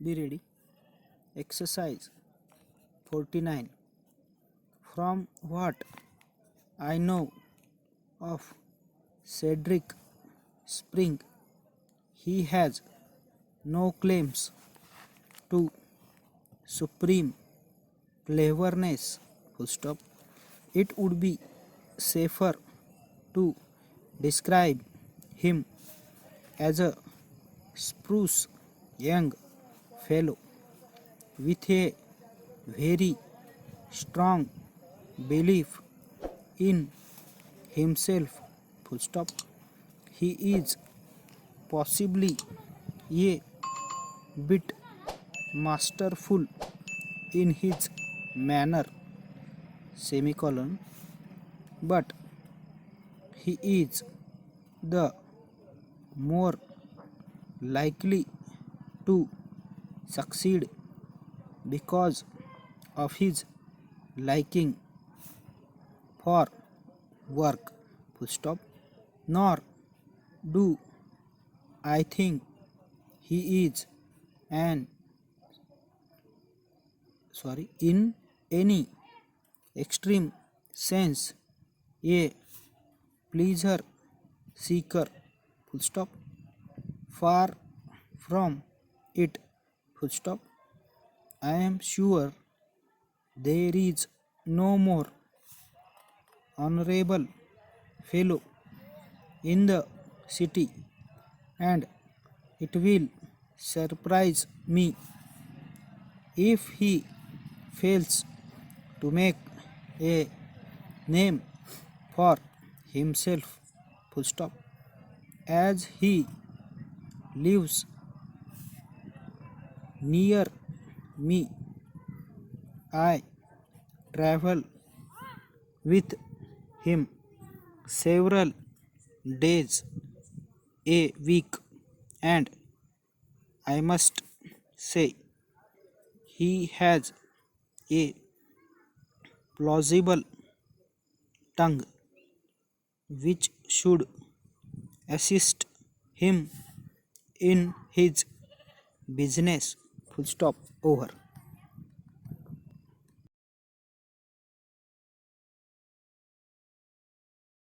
Be ready. Exercise 49. From what I know of Cedric Spring, he has no claims to supreme cleverness. Full stop. It would be safer to describe him as a spruce young fellow with a very strong belief in himself. Full stop. He is possibly a bit masterful in his manner, semicolon, but he is the more likely to succeed because of his liking for work. Full stop. Nor do I think he is an in any extreme sense a pleasure seeker. Full stop. Far from it. Full stop. I am sure there is no more honorable fellow in the city, and it will surprise me if he fails to make a name for himself. Full stop. As he lives near me, I travel with him several days a week, and I must say he has a plausible tongue which should assist him in his business. Full stop. Over.